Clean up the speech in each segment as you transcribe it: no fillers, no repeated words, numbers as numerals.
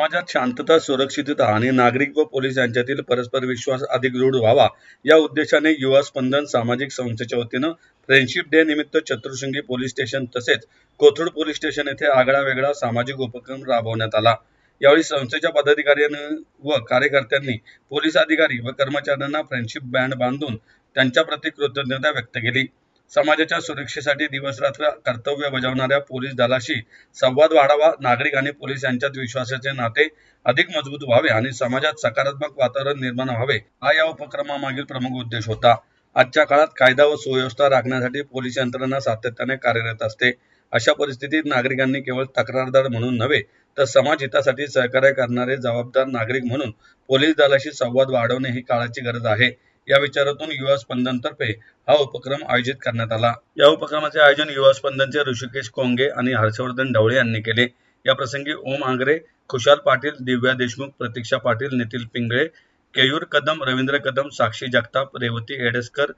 समाजात शांतता, सुरक्षितता आणि नागरिक व पोलीस यांच्यातील परस्पर विश्वास अधिक दृढ व्हावा या उद्देशाने युवा स्पंदन सामाजिक संस्थेच्या वतीनं फ्रेंडशिप डे निमित्त चतुर्शृंगी पोलीस स्टेशन तसेच कोथरूड पोलीस स्टेशन येथे आगळा वेगळा सामाजिक उपक्रम राबवण्यात आला। यावेळी संस्थेच्या पदाधिकाऱ्यांनी व कार्यकर्त्यांनी पोलीस अधिकारी व कर्मचाऱ्यांना फ्रेंडशिप बँड बांधून त्यांच्याप्रती कृतज्ञता व्यक्त केली। समाजाच्या सुरक्षेसाठी दिवसरात्र कर्तव्य बजावणाऱ्या पोलीस दलाशी संवाद वाढावा, नागरिक आणि पोलीस यांच्यात विश्वासाचे नाते अधिक मजबूत व्हावे आणि समाजात सकारात्मक वातावरण निर्माण व्हावे हा या उपक्रमामागील प्रमुख उद्देश होता। आजच्या काळात कायदा व सुव्यवस्था राखण्यासाठी पोलीस यंत्रणा सातत्याने कार्यरत असते। अशा परिस्थितीत नागरिकांनी केवळ तक्रारदार म्हणून नव्हे तर समाज हितासाठी सहकार्य करणारे जबाबदार नागरिक म्हणून पोलीस दलाशी संवाद वाढवणे ही काळाची गरज आहे। या विचारातून युवा स्पंदन तर्फे हा उपक्रम आयोजित करण्यात आला। या उपक्रमाचे आयोजन युवा स्पंदनचे ऋषिकेश कोंगे आणि हर्षवर्धन ढवळे यांनी केले। या प्रसंगी ओम आंग्रे, खुशाल पाटील, दिव्या देशमुख, प्रतीक्षा पाटील, नितीन पिंगळे, केयूर कदम, रवींद्र कदम, साक्षी जगताप, रेवती एडेसकर,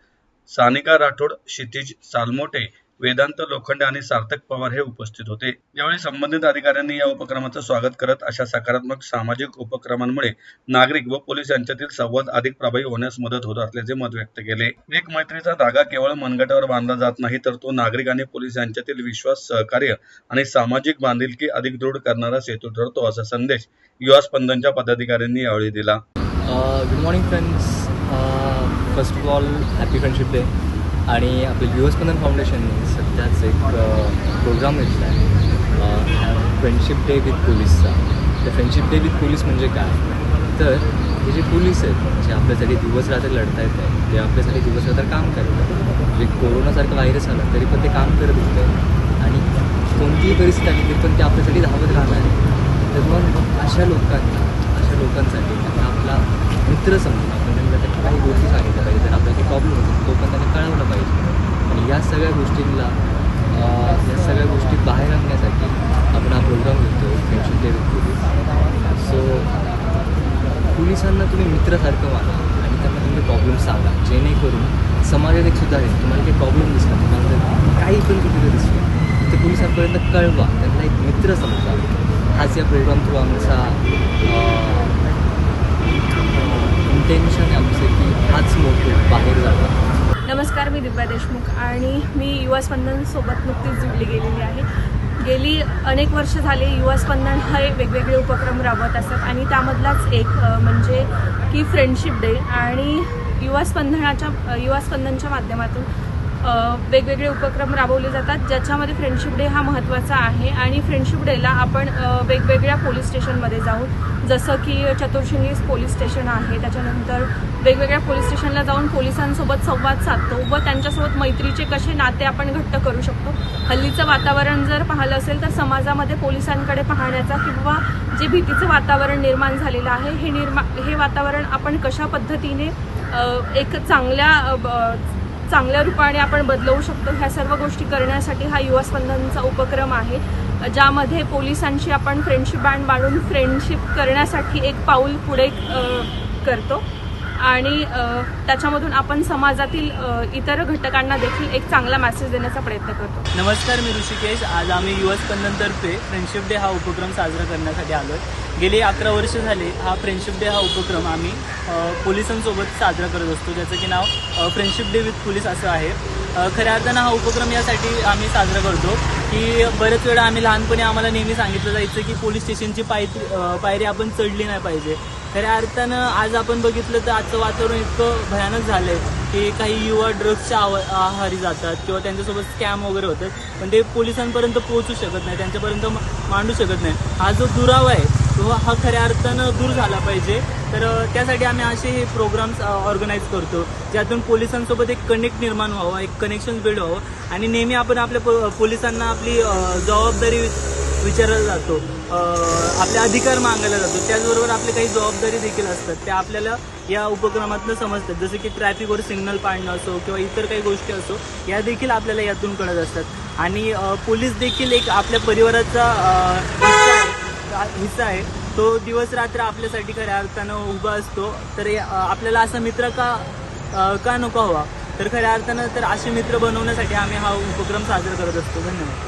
सानिका राठोड, क्षितिज सालमोटे, वेदांत लोखंडे आणि सार्थक पवार हे उपस्थित होते। यावेळी संबंधित अधिकाऱ्यांनी या उपक्रमाचे स्वागत करत अशा सकारात्मक सामाजिक उपक्रमांमुळे नागरिक व पोलीस यांच्यातील संवाद अधिक प्रभावी होण्यास मदत होत असल्याचे मत व्यक्त केले। एक मैत्रीचा धागा केवळ मनगटावर बांधला जात नाही तर तो नागरिक आणि पोलीस यांच्यातील विश्वास, सहकार्य आणि सामाजिक बांधिलकी अधिक दृढ करणारा सेतू ठरतो असा संदेश युवा स्पंदनच्या पदाधिकाऱ्यांनी यावेळी दिला। Good morning friends, first of all happy friendship day. आणि आपल्या युवा स्पंदन फाउंडेशनने सध्याच एक प्रोग्राम घेतला आहे फ्रेंडशिप डे विथ पोलीसचा। तर फ्रेंडशिप डे विथ पोलीस म्हणजे काय, तर हे जे पोलीस आहेत जे आपल्यासाठी दिवस रात्र लढता येत आहेत, ते आपल्यासाठी दिवस रात्र काम करत आहेत। म्हणजे कोरोनासारखा व्हायरस आला तरी पण ते काम करत होते आणि कोणतीही परिस्थिती आली तरी पण ते आपल्यासाठी धावत राहणार आहे। तर मग अशा लोकांसाठी आपला मित्र समजून आपण त्यांना त्या काही गोष्टी सांगितल्या पाहिजे। जर आपल्याला काही प्रॉब्लेम होतो तो पण त्यांना कळवलं पाहिजे आणि या सगळ्या गोष्टी बाहेर आणण्यासाठी आपण हा प्रोग्राम घेतो friendship day with police. So पोलिसांना तुम्ही मित्रासारखं माना आणि त्यांना तुमचे प्रॉब्लेम सांगा, जेणेकरून समाजात एक सुधारेल। तुम्हाला काही प्रॉब्लेम दिसला, तुम्हाला जर काही पण कुठे दिसलं ते पोलिसांपर्यंत कळवा, त्यांना एक मित्र समजा। हाच या प्रोग्राम थ्रू आमचा इंटेन्शन आहे आमचं की हाच मोठे बाहेर जातात। नमस्कार, मी दिव्या देशमुख आणि मी युवा स्पंदनसोबत नुकतीच जुळली गेलेली आहे। गेली अनेक वर्ष झाले युवा स्पंदन हे वेगवेगळे उपक्रम राबवत असतात आणि त्यामधलाच एक म्हणजे की फ्रेंडशिप डे। आणि युवा स्पंदनच्या माध्यमातून वेगवेगळे उपक्रम राबवले जातात, ज्याच्यामध्ये फ्रेंडशिप डे हा महत्त्वाचा आहे। आणि फ्रेंडशिप डेला आपण वेगवेगळ्या पोलीस स्टेशनमध्ये जाऊन, जसं की चतुर्शृंगी पोलीस स्टेशन आहे, त्याच्यानंतर वेगवेगळ्या पोलीस स्टेशनला जाऊन पोलिसांसोबत संवाद साधतो व त्यांच्यासोबत मैत्रीचे कसे नाते आपण घट्ट करू शकतो। हल्लीचं वातावरण जर पाहिलं असेल तर समाजामध्ये पोलिसांकडे पाहण्याचा किंवा जे भीतीचं वातावरण निर्माण झालेलं आहे हे वातावरण आपण कशा पद्धतीने एक चांगल्या रूपाने आपण बदलवू शकतो, ह्या सर्व गोष्टी करण्यासाठी हा युवा स्पंदनचा उपक्रम आहे, ज्यामध्ये पोलिसांशी आपण फ्रेंडशिप बँड बांधून फ्रेंडशिप करण्यासाठी एक पाऊल पुढे करतो आणि त्याच्यामधून आपण समाजातील इतर घटकांना देखील एक चांगला मेसेज देण्याचा प्रयत्न करतो। नमस्कार, मी ऋषिकेश। आज आम्ही युवा स्पंदनतर्फे फ्रेंडशिप डे हा उपक्रम साजरा करण्यासाठी आलो आहे। गेली 11 वर्ष झाले हा फ्रेंडशिप डे हा उपक्रम आम्ही पोलिसांसोबत साजरा करत असतो, ज्याचं की नाव फ्रेंडशिप डे विथ पोलीस असं आहे। खऱ्या अर्थानं हा उपक्रम यासाठी आम्ही साजरा करतो की बरेच वेळा आम्ही लहानपणी आम्हाला नेहमी सांगितलं जायचं की पोलीस स्टेशनची पायरी आपण चढली नाही पाहिजे। खऱ्या अर्थानं आज आपण बघितलं तर आजचं वातावरण इतकं भयानक झालं आहे की काही युवा ड्रग्सच्या आहारी जातात किंवा त्यांच्यासोबत स्कॅम वगैरे होतात, पण ते पोलिसांपर्यंत पोहोचू शकत नाही, त्यांच्यापर्यंत मांडू शकत नाही। हा जो दुरावा आहे तो हा खऱ्या अर्थानं दूर झाला पाहिजे। तर त्यासाठी आम्ही असे हे प्रोग्राम्स ऑर्गनाईज करतो, ज्यातून पोलिसांसोबत एक कनेक्ट निर्माण व्हावं, एक कनेक्शन बिल्ड व्हावं आणि नेहमी आपण आपल्या पोलिसांना आपली जबाबदारी विचारला जातो, आपले अधिकार मागायला जातो, त्याचबरोबर आपले काही जबाबदारी देखील असतात त्या आपल्याला या उपक्रमातून समजतात, जसं की ट्रॅफिकवर सिग्नल पाडणं असो किंवा इतर काही गोष्टी असो, या देखील आपल्याला यातून कळत असतात। आणि पोलीस देखील एक आपल्या परिवाराचा हिस्सा आहे, तो दिवस रात्र आपल्यासाठी खऱ्या अर्थानं उभा असतो। तर आपल्याला असा मित्र का नको हवा, तर खऱ्या अर्थानं तर असे मित्र बनवण्यासाठी आम्ही हा उपक्रम साजरा करत असतो। धन्यवाद।